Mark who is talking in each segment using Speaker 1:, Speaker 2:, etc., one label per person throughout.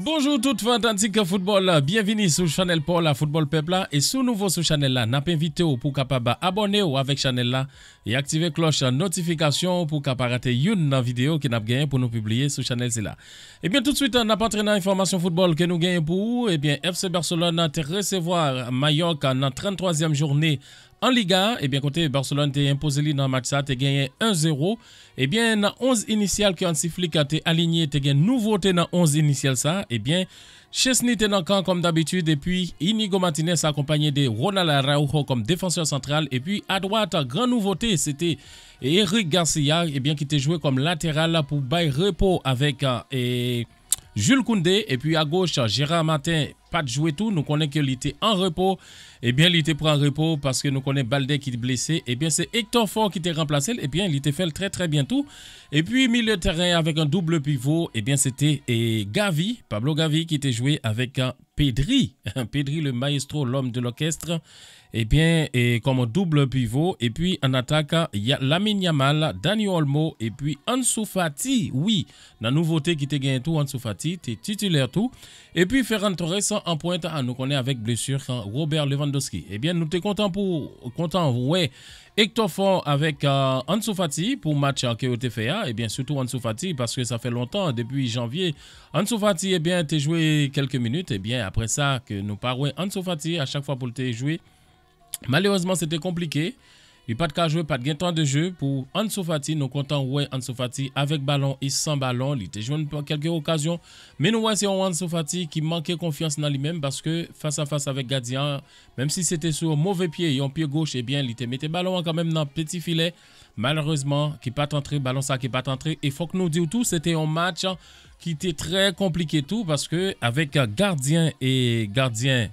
Speaker 1: Bonjour tout fantastique football, bienvenue sur Channel pour la Football Peuple et sous nouveau sur Channel là, n'a pas invité pour capable abonner ou avec Channel là et activer cloche notification pour capable rater une vidéo qui n'a gagné pour nous publier sur Channel là. Et bien tout de suite on a pas entraîné information football que nous gagnons pour et bien FC Barcelone a recevoir Mallorca dans 33e journée en Liga, et bien côté Barcelone t'es imposé dans le match ça, t'es gagné 1-0. Et bien dans 11 initial qui ont sifflé quand t'es aligné, t'es gagné nouveauté dans 11 initial ça. Et bien Chesney t'es dans le camp comme d'habitude et puis Inigo Martinez accompagné de Ronald Araujo comme défenseur central et puis à droite grande nouveauté c'était Eric Garcia et bien qui t'est joué comme latéral pour bail repos avec Jules Koundé et puis à gauche Gérard Martin pas de jouer tout, nous connaissons qu'il était en repos. Et bien, il était pris en repos parce que nous connaissons Balde qui est blessé. Et bien, c'est Hector Ford qui était remplacé. Et bien, il était fait très très bien tout. Et puis, milieu de terrain avec un double pivot. Et bien, c'était Gavi, Pablo Gavi qui était joué avec Pedri. Pedri, le maestro, l'homme de l'orchestre. Et bien, comme double pivot. Et puis, en attaque, il y a Lamine Yamal, Dani Olmo. Et puis, Ansu Fati. Oui, la nouveauté qui était gagné tout, Ansu Fati, t'es titulaire tout. Et puis, Ferran Torres en pointe, nous connaît avec blessure Robert Lewandowski. Eh bien, nous t'es content ouais, Hector Ford avec Ansu Fati pour match qui a été fait. Et bien, surtout Ansu Fati parce que ça fait longtemps, depuis janvier. Ansu Fati, eh bien, t'es joué quelques minutes. Et bien, après ça, que nous parlons Ansu Fati à chaque fois pour te jouer. Malheureusement, c'était compliqué. Il n'y a pas de cas jouer, pas de temps de jeu pour Ansu Fati. Nous comptons ouais Ansu Fati avec ballon et sans ballon. Il était joué quelques occasions. Mais nous c'est Ansu Fati qui manquait confiance dans lui-même parce que face à face avec gardien, même si c'était sur mauvais pied et en pied gauche, eh bien, il te mettait ballon quand même dans le petit filet. Malheureusement, qui pas entré, ballon ça qui pas entré. Et il faut que nous disions tout, c'était un match qui était très compliqué tout parce que avec gardien gardien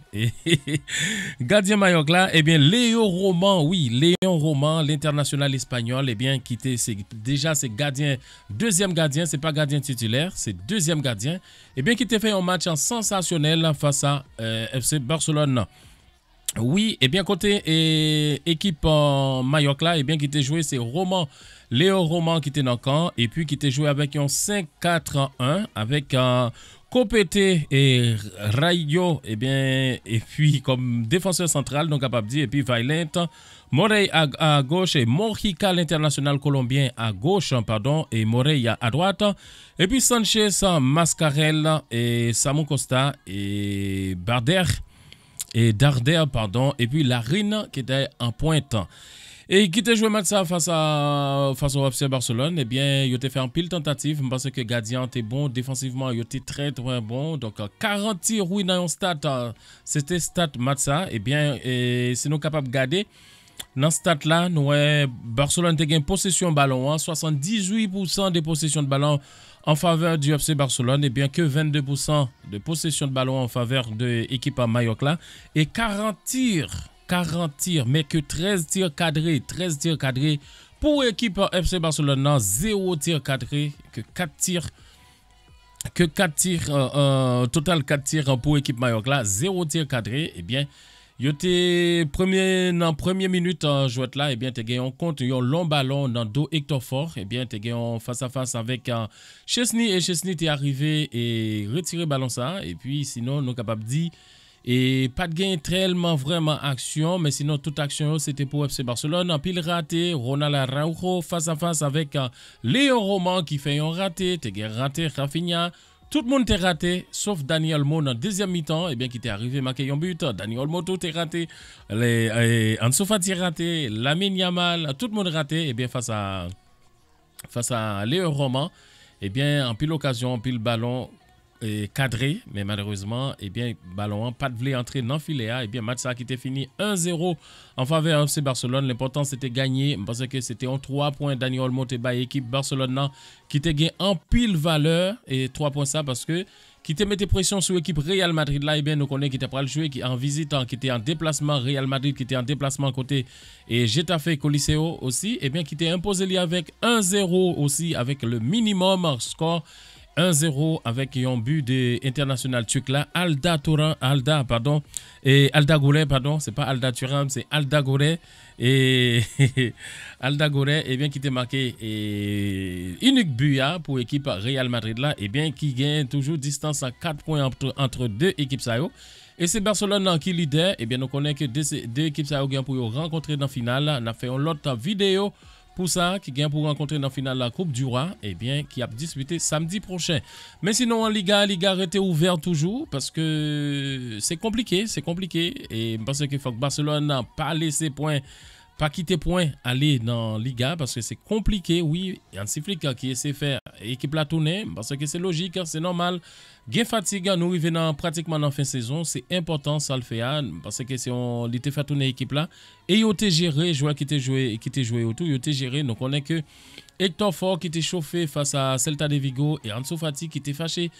Speaker 1: Mallorca, eh bien Léo Roman, oui, Léon Roman, l'international espagnol, eh bien qui était déjà c'est gardien, deuxième gardien, c'est pas gardien titulaire, c'est deuxième gardien, eh bien qui était fait un match sensationnel face à FC Barcelone. Oui, et bien côté équipe Mallorca, et bien qui était joué c'est Léo Roman qui était dans le camp et puis qui était joué avec un 5-4-1 avec Copete et Rayo et bien et puis comme défenseur central donc capable de dire et puis Violent Morey à gauche et Mojica l'international colombien à gauche pardon et Morey à droite et puis Sanchez, Mascarel et Samu Costa et Darder, pardon, et puis Larine qui était en pointe. Et qui était joué match ça face au FC Barcelone, eh bien, il a fait un pile tentative parce que gardien était bon, défensivement, il était très très bon. Donc 40 tirs, oui, dans un stade, c'était stade match ça, eh bien, si nous capables de garder. Dans ce stade là, nous Barcelone a une possession de ballon, 78% de possession de ballon en faveur du FC Barcelone et bien que 22% de possession de ballon en faveur de l'équipe à Mallorca et 40 tirs, mais que 13 tirs cadrés pour l'équipe FC Barcelone, 0 tir cadré, que 4 tirs, total 4 tirs pour l'équipe Mallorca, 0 tir cadré, et bien yo te dans première minute en jouet là et bien te gagné compte un long ballon dans dos Hector Ford et bien te gagné face à face avec Chesney et Chesney t'est arrivé et retiré ballon ça et puis sinon nous capable dit et pas de gain tellement vraiment action mais sinon toute action c'était pour FC Barcelone en pile raté Ronald Araujo face à face avec Léon Roman qui fait un raté te gagné raté Rafinha. Tout le monde est raté, sauf Dani Olmo dans deuxième mi-temps, et bien qui était arrivé marquer un but. Dani Olmo tout est raté, Ansu Fati raté, Lamine Yamal, tout le monde raté, et bien face à Léo Roman, et bien en pile occasion, en pile ballon cadré, mais malheureusement, et bien ballon pas de voler entrer dans le filet, et bien match ça qui était fini 1-0 en faveur de FC Barcelone. L'important c'était gagner parce que c'était en 3 points. Dani Olmo te bat équipe Barcelone qui te gagne en pile valeur et 3 points ça parce que qui te mettait pression sur l'équipe Real Madrid là et bien nous connaissons qui était pas le jouer qui en visite qui était en déplacement Real Madrid qui était en déplacement côté et Getafe Coliseo aussi et bien qui était imposé lui avec 1-0 aussi avec le minimum score. 1-0 avec un but de international turc là, Alda Goulet, pardon, c'est pas Alda Turam, c'est Alda Goulet et Alda Goulet, et bien qui était marqué et unique but pour l'équipe Real Madrid là, et bien qui gagne toujours distance à 4 points entre deux équipes ça yo. Et c'est Barcelone qui leader, et bien nous connaissons que deux équipes ça yo pour rencontrer dans la finale, on a fait une autre vidéo pour ça, qui gagne pour rencontrer dans la finale la Coupe du Roi, eh bien, qui a disputé samedi prochain. Mais sinon, en Liga était ouvert toujours parce que c'est compliqué. Et parce qu'il faut que Barcelone n'a pas laissé point, pas quitter point, aller dans Liga parce que c'est compliqué, oui. Hansi Flick qui essaie de faire équipe la tournée parce que c'est logique, c'est normal. Gain fatigue, nous arrivons pratiquement en fin de saison, c'est important ça le fait parce que si on était fait tourner l'équipe là et il était géré, joueur qui était joué autour, il était géré, donc on est que Hector Ford qui était chauffé face à Celta de Vigo et Ansu Fati qui était fâché.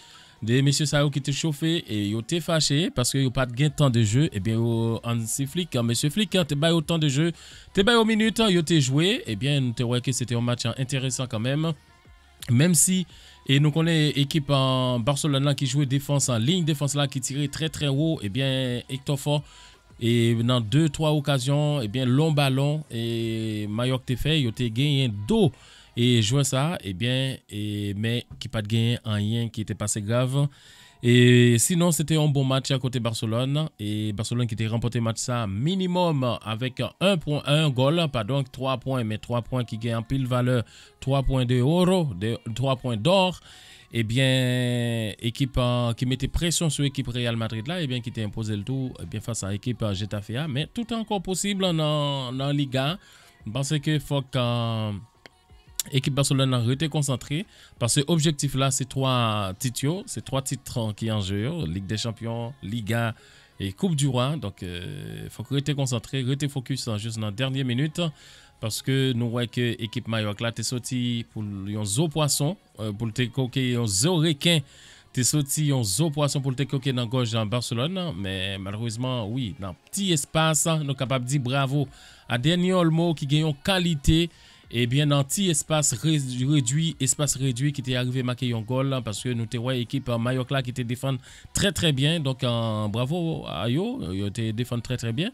Speaker 1: Des messieurs Sao qui étaient chauffés et ils étaient fâchés parce qu'il n'y a pas de gain de temps de jeu. Et bien, Hansi Flick, monsieur Flick, tu as autant de jeu, tu as aux minutes, il a joué. Et bien, nous avons que c'était un match intéressant quand même. Même si, et nous connaissons l'équipe en Barcelone là, qui jouait défense en ligne, défense là qui tirait très très haut. Et bien, Hector Ford, et dans 2-3 occasions, et bien, long ballon, et Mallorca t'es fait, il a gagné dos. Et jouer ça, eh bien, mais qui pas de gain en rien qui était pas assez grave. Et sinon, c'était un bon match à côté Barcelone. Et Barcelone qui était remporté match ça minimum avec 1 goal, pardon, 3 points, mais 3 points qui gagnent en pile valeur, 3 points d'euro, 3 points d'or. Eh bien, équipe qui mettait pression sur l'équipe Real Madrid là, eh bien, qui était imposé le tout, eh bien, face à l'équipe Getafe. Mais tout est encore possible dans Liga. Parce que faut que l'équipe Barcelone a été concentrée parce que l'objectif là c'est 3 titres, c'est 3 titres qui en jeu, Ligue des Champions, Liga et Coupe du Roi. Donc il faut rester concentré, rester focus juste dans la dernière minute parce que nous voyons que l'équipe Mallorca là t'es sorti pour un zoo poisson pour te coquer un zoo requin. T'es sorti un zoo poisson pour te coquer dans gauche dans Barcelone, mais malheureusement oui, dans petit espace, nous sommes capables de dire bravo à Dani Olmo qui gagne en qualité. Et bien, dans petit espace réduit qui était arrivé à marquer un goal parce que nous avons une équipe Mallorca qui était défendre très très bien. Donc, bravo à eux, ils étaient défendre très très bien.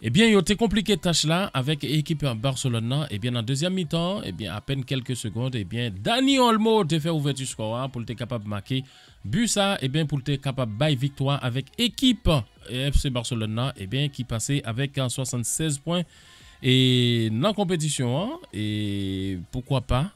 Speaker 1: Et bien, il a été compliqué tâche là avec l'équipe Barcelone. Et bien, en deuxième mi-temps, et bien, à peine quelques secondes, et bien, Dani Olmo a fait ouverture score pour être capable de marquer but ça, et bien, pour être capable de bailler victoire avec l'équipe FC Barcelone, et bien, qui passait avec 76 points. Et dans la compétition, et pourquoi pas,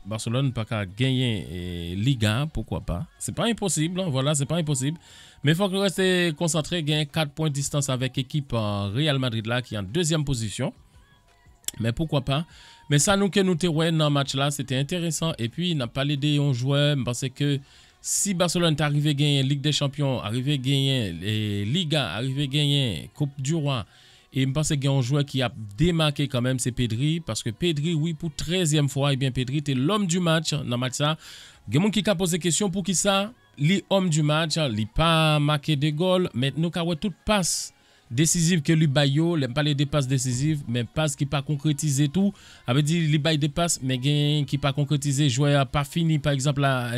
Speaker 1: Barcelone pas qu'à gagner Liga, pourquoi pas. C'est pas impossible, voilà, c'est pas impossible. Mais il faut que rester concentré, gagner 4 points de distance avec l'équipe Real Madrid là, qui est en deuxième position. Mais pourquoi pas. Mais ça, nous que nous te dans le match là, c'était intéressant. Et puis, il n'a pas l'idée on jouait parce que si Barcelone est arrivé à gagner Ligue des Champions, arrivé à gagner Liga, arrivé à gagner Coupe du Roi, et je pense qu'il y a un joueur qui a démarqué quand même, c'est Pedri. Parce que Pedri, oui, pour 13e fois, eh bien Pedri était l'homme du match dans le match ça. Il y a quelqu'un qui a posé question pour qui ça, l'homme du match, il n'a pas marqué de goal, mais nous avons toute passe décisive que lui baille, l'aime pas les passes décisives, mais passe qui pas concrétisé tout. Avait dit lui baille des passes, mais gain qui pas concrétisé, joueur pas fini par exemple là,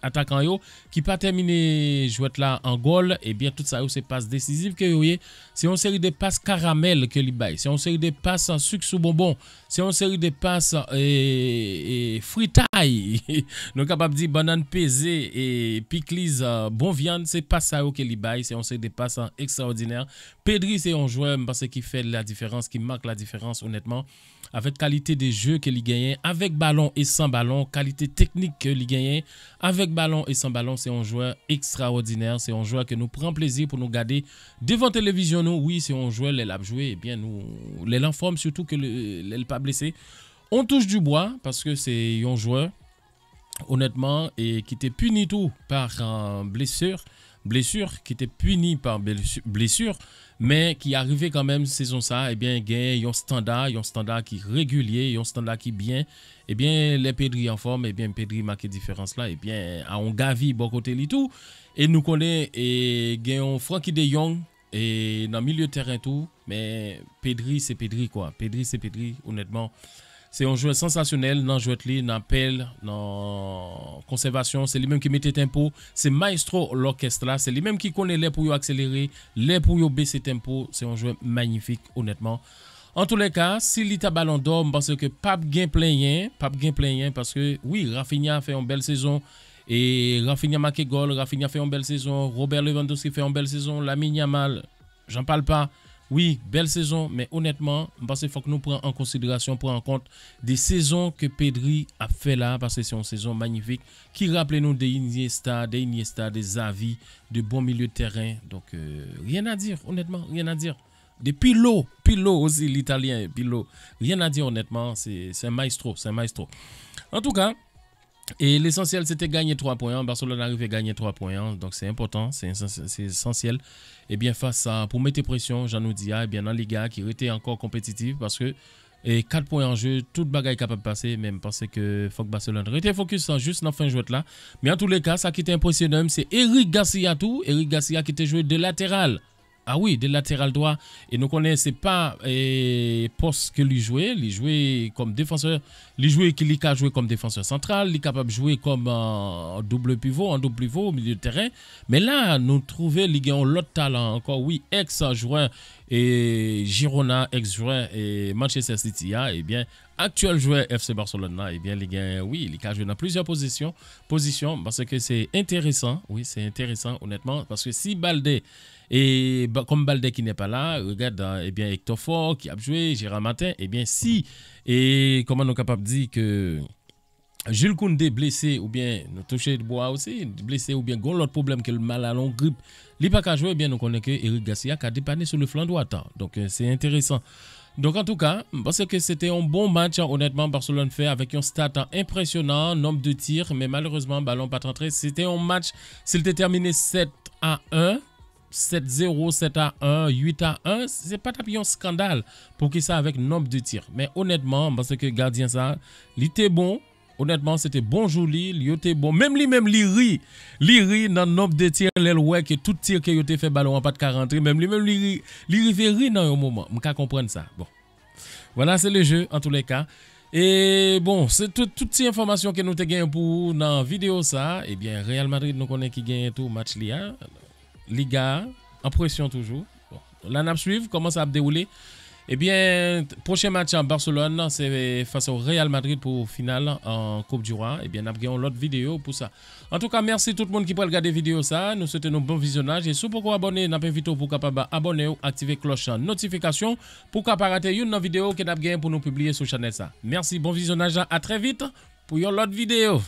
Speaker 1: attaquant yo, qui pas terminé joueur là en goal, et bien tout ça c'est passes décisives que yo, c'est une série de passes caramel que lui baille, c'est une série de passes en sucre sous bonbon, c'est une série de passes fritaille. Nous capable dire banane pesée et piclis bon viande, c'est pas ça que lui baille, c'est une série de passes extraordinaires. Pedri, c'est un joueur qui fait la différence, qui marque la différence, honnêtement. Avec qualité de jeu qu'il gagne, avec ballon et sans ballon, qualité technique qu'il gagne, avec ballon et sans ballon, c'est un joueur extraordinaire. C'est un joueur que nous prend plaisir pour nous garder devant télévision. Nous, oui, c'est un joueur, il a joué, et bien nous, les forme surtout que n'est pas blessé. On touche du bois parce que c'est un joueur, honnêtement, et qui était puni tout par blessure, qui était puni par blessure, mais qui arrivait quand même saison ça, et bien gagne un standard qui est régulier, un standard qui est bien, et bien les Pedri en forme, et bien Pedri marque différence là, et bien à on Gavi bon côté li tout, et nous connaît et gagne Frankie de Jong et dans milieu de terrain tout, mais Pedri c'est Pedri quoi, Pedri c'est Pedri honnêtement. c'est un joueur sensationnel dans jouet li, dans appel, dans conservation, c'est lui-même qui mettait tempo, c'est maestro l'orchestre là, c'est lui-même qui connaît les pour accélérer, les pour baisser tempo, c'est un joueur magnifique honnêtement. En tous les cas, s'il est à ballon d'or, parce que pas gain plein parce que oui, Rafinha fait une belle saison et Rafinha marqué goal, Rafinha fait une belle saison, Robert Lewandowski fait une belle saison, Lamine Yamal, j'en parle pas. Oui, belle saison, mais honnêtement, parce qu'il faut que nous prenions en considération, prendre en compte des saisons que Pedri a fait là, parce que c'est une saison magnifique, qui rappelle nous des Iniesta, des Xavi, de bons milieux de terrain. Donc, rien à dire, honnêtement, rien à dire. Des Pirlo aussi, l'italien, Pirlo. Rien à dire, honnêtement, c'est un maestro, En tout cas, et l'essentiel, c'était gagner 3 points. Barcelone arrive à gagner 3 points. Donc, c'est important, c'est essentiel. Et bien, face à, pour mettre pression, j'en nous dis, et bien, dans les gars qui étaient encore compétitifs parce que 4 points en jeu, toute bagaille capable de passer, même parce que faut que Barcelone reste focus juste dans la fin de jouet là. Mais en tous les cas, ça qui était impressionnant, c'est Eric Garcia qui était joué de latéral. Ah oui, de latéral droit. Et nous connaissons pas poste que lui jouait comme défenseur. Il jouait qu'il a joué comme défenseur central, il est capable de jouer comme double pivot au milieu de terrain. Mais là, nous trouvons qu'il a l'autre talent encore. Oui, ex-joueur et Girona, ex-joueur et Manchester City, et bien actuel joueur FC Barcelone, et bien les gars, oui, il a joué dans plusieurs positions parce que c'est intéressant. Oui, c'est intéressant honnêtement parce que si Baldé et comme Baldé qui n'est pas là, regarde, eh bien Hector Fort qui a joué, Gérard Martin, eh bien si, et comment nous sommes capables de dire que Jules Koundé blessé ou bien nous touché de bois aussi, blessé ou bien gon l'autre problème que le mal à long grippe, il pas qu'à jouer, eh bien nous connaissons que Eric Garcia qui a dépanné sur le flanc droit. Donc c'est intéressant. Donc en tout cas, parce que c'était un bon match, honnêtement, Barcelone fait avec un stat impressionnant, nombre de tirs, mais malheureusement, ballon pas rentré. C'était un match, s'il était terminé 7-1, 7-0, 7-1, 8-1, c'est pas tapis un scandale pour qu'il ça avec nombre de tirs. Mais honnêtement, parce que gardien ça, il était bon. Honnêtement, c'était bon joli, il était bon. Même lui rit dans le nombre de tirs, ouais que tout tir que il fait ballon en pas de 40, même lui fait rire dans un moment. Je comprendre ça. Bon. Voilà, c'est le jeu en tous les cas. Et bon, c'est toutes ces informations que nous avons gagnées pour dans la vidéo ça. Eh bien, Real Madrid nous connaît qui gagne tout match là. Liga, en pression toujours. Bon. Là, nous suivre comment ça va dérouler. Eh bien, prochain match en Barcelone, c'est face au Real Madrid pour finale en Coupe du Roi. Eh bien, nous avons l'autre vidéo pour ça. En tout cas, merci tout le monde qui peut regarder la vidéo ça. Nous souhaitons un bon visionnage. Et si vous pouvez abonner, nous invitons pour capable abonner ou activer cloche notification pour capable rater une vidéo que nous avons pour nous publier sur la chaîne ça. Merci, bon visionnage. À très vite pour une autre vidéo.